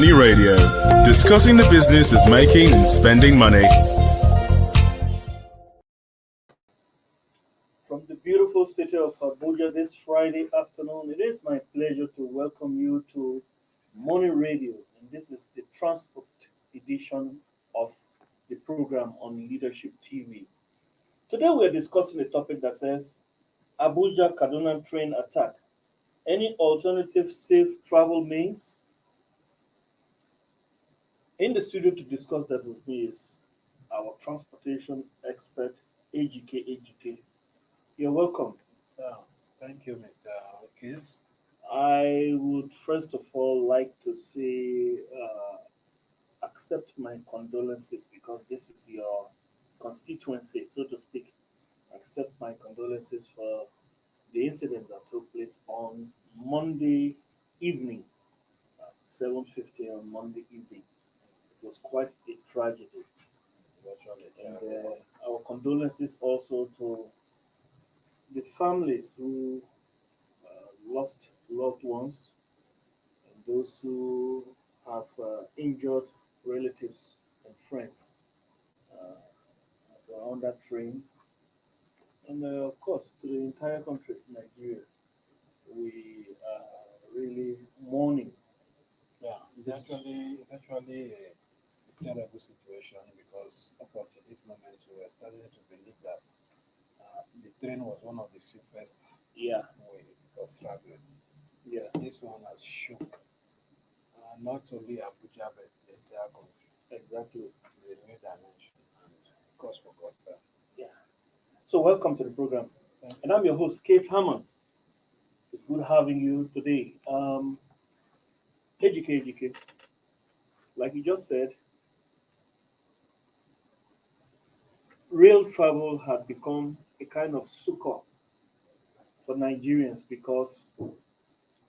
Money Radio, discussing the business of making and spending money. From the beautiful city of Abuja this Friday afternoon, it is my pleasure to welcome you to Money Radio, and this is the transport edition of the program on Leadership TV. Today we are discussing a topic that says Abuja Kaduna train attack. Any alternative safe travel means? In the studio to discuss that with me is our transportation expert, AGK. You're welcome. Yeah, thank you, Mr. Okis. I would first of all like to say, accept my condolences because this is your constituency, so to speak. Accept my condolences for the incident that took place on Monday evening, 7:50 on Monday evening. It was quite a tragedy, and our condolences also to the families who lost loved ones and those who have injured relatives and friends uh, were on that train. And of course, to the entire country, Nigeria, we are really mourning. Yeah, This is, it's actually a terrible situation because up until this moment we are starting to believe that the train was one of the safest yeah, ways of traveling. yeah, This one has shook not only Abuja but the entire country exactly. to a new dimension. And of course, forgot that. Yeah. So, welcome to the program. Thank And I'm your host, Case Hammond. It's good having you today. KGK, like you just said, rail travel had become a kind of succor for Nigerians because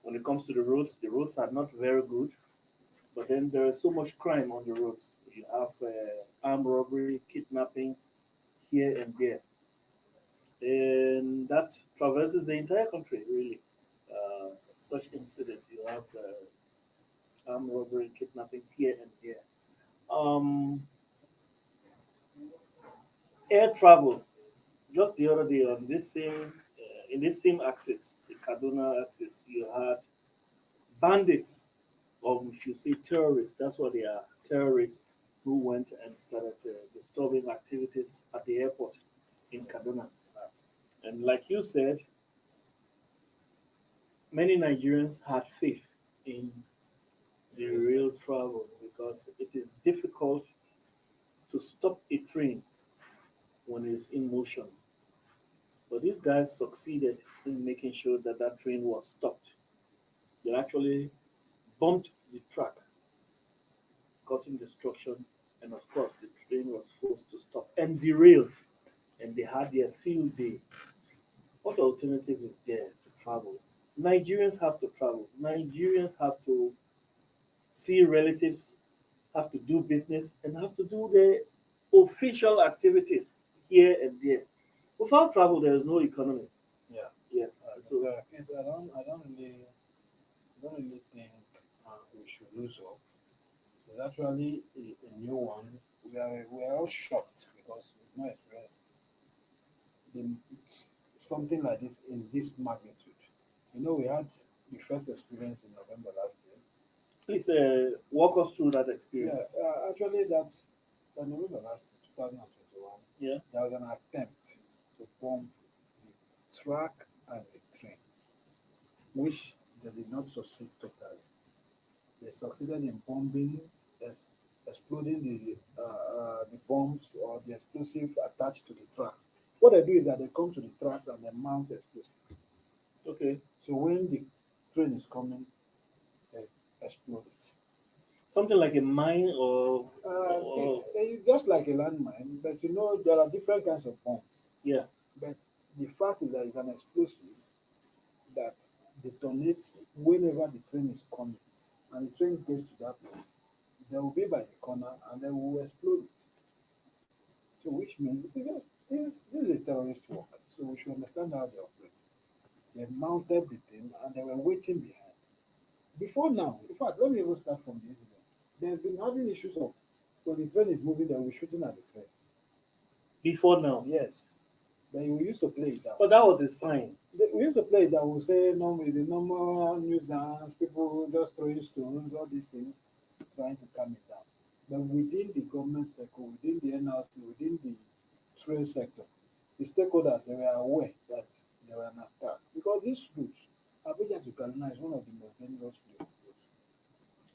when it comes to the roads are not very good. But then there is so much crime on the roads. You have armed robbery, kidnappings here and there, and that traverses the entire country. Really, such incidents. You have armed robbery, kidnappings here and there. Um, Air travel. Just the other day on this same in this same axis, the Kaduna axis, you had bandits, or we should say terrorists. That's what they are, terrorists who went and started disturbing activities at the airport in Kaduna. And like you said, many Nigerians had faith in the Yes. rail travel because it is difficult to stop a train when it's in motion. But these guys succeeded in making sure that that train was stopped. They actually bumped the track, causing destruction, and of course, the train was forced to stop and derailed, and they had their field day. What alternative is there to travel? Nigerians have to travel. Nigerians have to see relatives, have to do business, and have to do their official activities here and there. Without travel, there is no economy. Yeah. Yes. So, Mr. Okis, I don't really think we should lose hope. It's actually a new one. We are all shocked because we've not experienced something like this in this magnitude. We had the first experience in November last year. please walk us through that Yeah, experience. actually, that November last year, 2021, Yeah. there was an attempt to bomb the track and the train, which they did not succeed totally. They succeeded in bombing, exploding the bombs or the explosive attached to the tracks. What they do is that they come to the tracks and they mount explosive. Okay. So when the train is coming, they explode it. Something like a mine It's just like a landmine, but there are different kinds of bombs. yeah. But the fact is that it's an explosive that detonates whenever the train is coming. And the train gets to that place, they will be by the corner and they will explode it. So which means this is a terrorist work. So we should understand how they operate. They mounted the thing and they were waiting behind. Before now, in fact, let me even start from the incident. There's been having issues of when the train is moving, they'll be shooting at the train. Before now. Yes. Then we used to play it down. But that was a sign. We used to play it down. We say normally the normal nuisance, people just throwing stones, all these things, trying to calm it down. But within the government sector, within the NRC, within the trade sector, the stakeholders they were aware that they were an attack. Because this route, Abuja to Kaduna is one of the most dangerous places.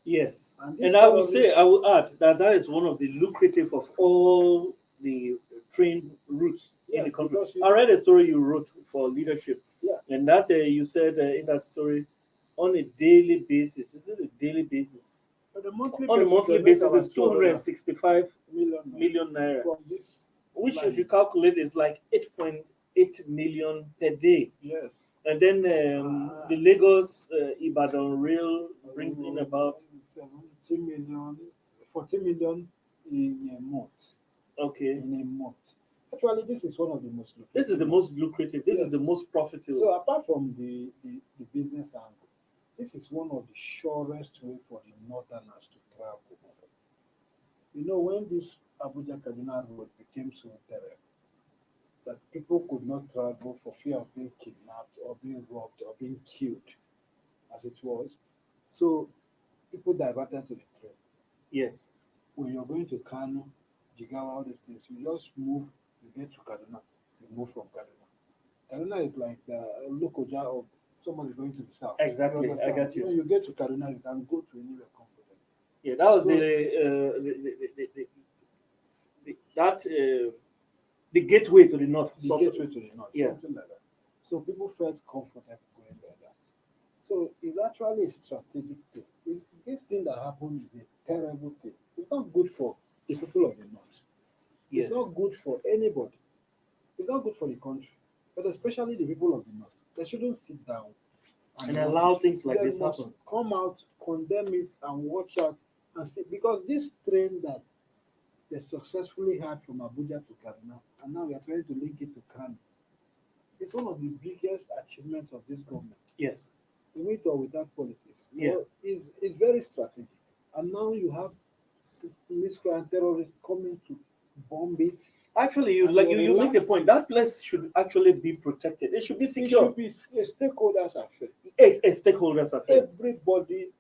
Yes. And this And I would say, terrorist- I would add that that is one of the lucrative of all the train routes in the Yes, country. because I read a story you wrote for leadership. Yeah. And that you said in that story, on a daily basis, is it a daily basis? on a monthly On a basis, monthly they make basis, about it's 265 million million naira, from this which, line. if you calculate, is like 8.8 million per day. Yes. And then the Lagos Ibadan rail brings in about 70 million, 40 million in a month. okay. In a month. Actually, this is one of the most lucrative. This is the most lucrative. This is Yes. the most profitable. So apart from the business angle, this is one of the surest way for the northerners to travel. You know, when this Abuja Kaduna road became so terrible that people could not travel for fear of being kidnapped or being robbed or being killed, as it was. So people diverted to the train. yes. When you're going to Kano, Jigawa, all these things, you just move, you get to Kaduna, you move from Kaduna. Kaduna is like the local job of somebody going to the south. Exactly, You understand? I got you. When you get to Kaduna, you can go to anywhere comfortably. Yeah, that was So- the gateway to the north. The sort of. gateway to the north, Yeah. something like that. So people felt comfortable going like that. So it's actually a strategic thing. This thing that happened is a terrible thing. It's not good for the people of the north. Yes. It's not good for anybody. It's not good for the country, but especially the people of the north. They shouldn't sit down And allow things like they this must happen. come out, condemn it, and watch out and see because this train that they successfully had from Abuja to Kaduna, and now we are trying to link it to Kano. It's one of the biggest achievements of this government, Yes. with or without politics. Yeah. It's very strategic. And now you have miscreant terrorists coming to bomb it. Actually, you And like you're you make a relaxed. point. That place should actually be protected. It should be It secure. should be a stakeholders affair. A stakeholders affair. Everybody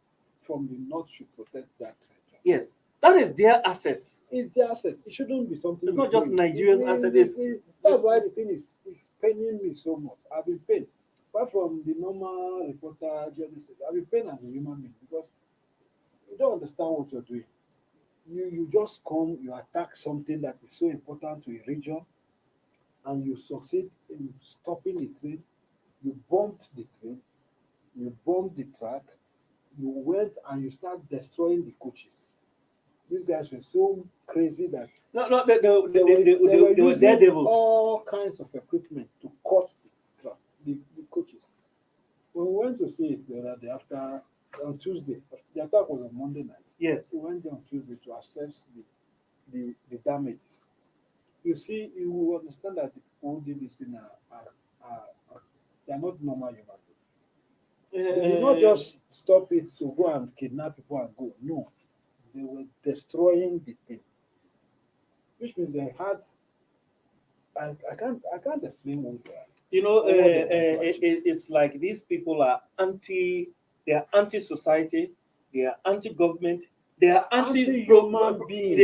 from the north should protect that treasure. Yes. That is their asset. It's their asset. It shouldn't be something. It's we not just do. Nigeria's asset, it's- That's why the thing is paining me so much. I've been pained. Apart from the normal reporter, journalist, I've been pained as a human being because you don't understand what you're doing. You just come, you attack something that is so important to a region, and you succeed in stopping the train. You bombed the train, you bombed the track, you went and you start destroying the coaches. These guys were so crazy that No, they were using daredevils. all kinds of equipment to cut the track, the coaches. When we went to see it the other day after on Tuesday, the attack was on Monday night. Yes. We went there on Tuesday to assess the damages. You see, you will understand that the people who did this thing they are not normal human beings. They did not just stop it to go and kidnap people and go. No, they were destroying the thing, which means they had. I can't explain what they are. You know, What they want to achieve. it's like these people are they are anti-society, they are anti-government, they are Anti-human being.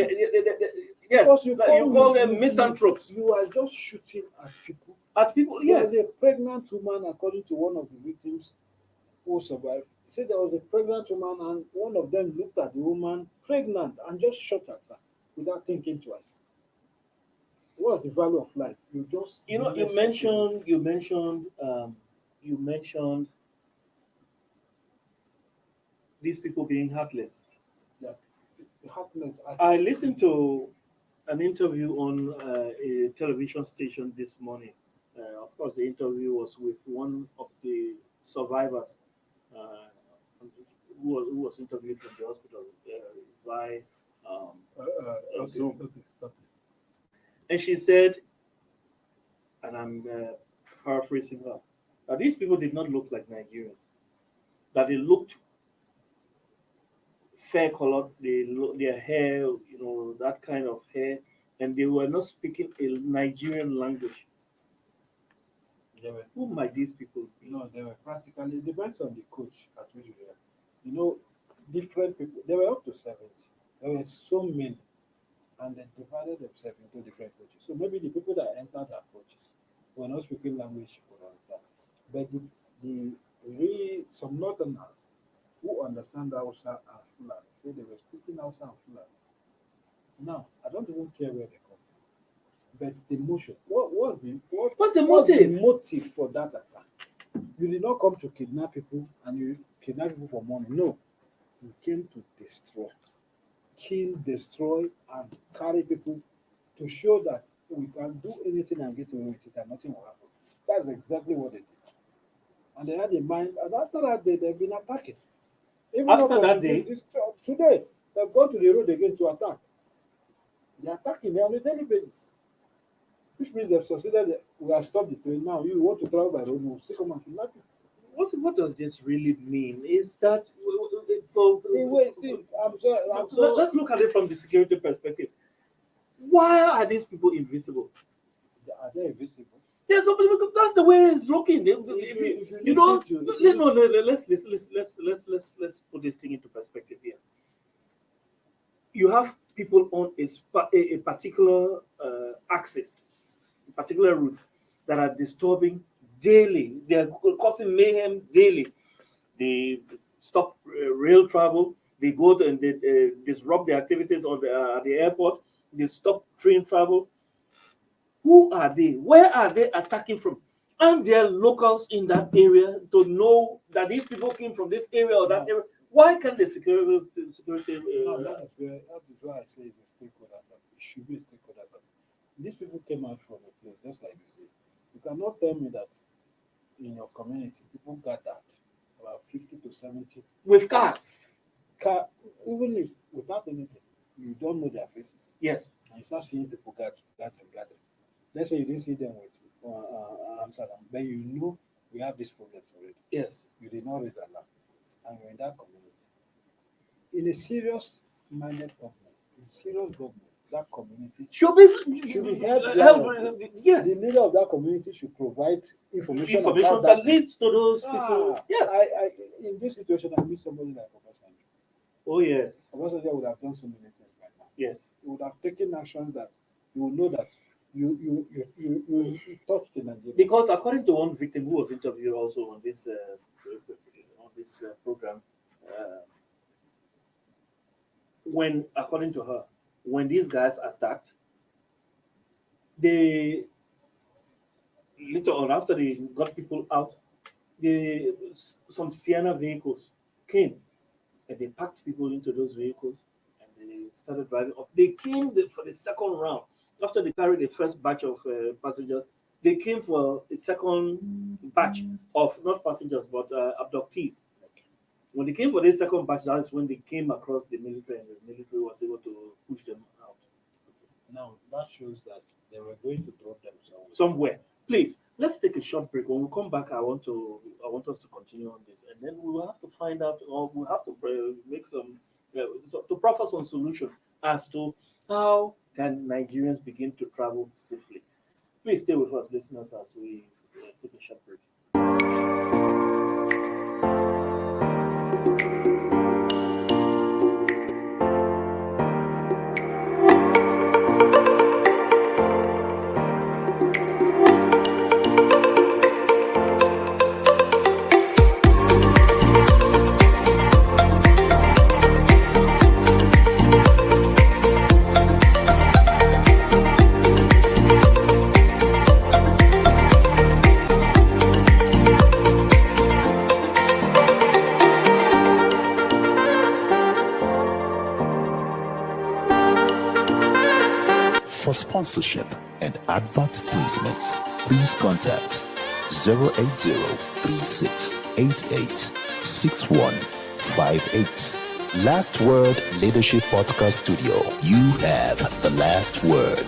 Yes, Because like you call them you- misanthropes. You are just shooting at people. At people, There yes. was a pregnant woman, according to one of the victims who survived. He said there was a pregnant woman, and one of them looked at the woman pregnant and just shot at her without thinking twice. What's the value of life? You just You know, mess up you mentioned these people being heartless. the heartless. I listened to an interview on a television station this morning. Of course, the interview was with one of the survivors who was interviewed from the hospital by Zoom. Okay. And she said, and I'm paraphrasing her, that these people did not look like Nigerians, that they looked fair colored, their hair, that kind of hair, and they were not speaking a Nigerian language. Who might these people be? No, they were practically, it depends on the coach at which we were. Different people, they were up to 70. There were so many, and they divided themselves into different coaches. So maybe the people that entered are coaches were not speaking language for understand. But some northerners who understand Hausa and Fulani say they were speaking Hausa and Fulani. Now, I don't even care where they come from. But the motion, what's the motive? What's the motive for that attack? You did not come to kidnap people and you kidnap people for money. No. You came to destroy, kill, destroy, and carry people to show that we can do anything and get away with it and nothing will happen. That's exactly what they did. And they had in mind, and after that day, they've been attacking. Even after that day? Today, they've gone to the road again to attack. They're attacking on a daily basis. Which means they've succeeded. We have stopped the train now. You want to travel by road, we'll still come and kidnap you. What does this really mean? Is that so? Let's look at it from the security perspective. Why are these people invisible? Are they invisible? Yeah, so that's the way it's looking. Let's put this thing into perspective here. You have people on a particular axis, a particular route that are disturbing daily. They are causing mayhem daily. They stop rail travel. They go and they disrupt the activities on the airport. They stop train travel. Who are they? Where are they attacking from? And there are locals in that area to know that these people came from this area or that area. Why can't the security? That is why I say it's a stakeholder. It should be a stakeholder. These people came out from a place, just like you say. You cannot tell me that in your community, people got that about 50 to 70 with cars. Even if without anything, you don't know their faces. Yes. And you start seeing people gather. Let's say you didn't see them with Amsterdam, then you know we have these problems already. Yes. You did not raise alarm, and you're in that community. In a serious-minded government, that community should be held. Yes. The leader of that community should provide information that leads to those people. Yes. In this situation, I meet somebody like Obasanjo. Oh yes. Obasanjo would have done so many things by now. Yes. He would have taken actions that you will know that you touched the Nigeria. Because according to one victim who was interviewed also on this program, according to her, when these guys attacked, they later on after they got people out, some Sienna vehicles came and they packed people into those vehicles and they started driving up. They came for the second round. After they carried the first batch of passengers, they came for the second batch of not passengers but abductees. When they came for this second batch, that's when they came across the military, and the military was able to push them out. Now that shows that they were going to drop them somewhere. Please, let's take a short break. When we come back, I want us to continue on this, and then we will have to find out, or we'll have to make some to proffer some solution as to how can Nigerians begin to travel safely. Please stay with us, listeners, as we take a short break. For sponsorship and advert placements, please contact 080-3688-6158. Last Word Leadership Podcast Studio. You have the last word.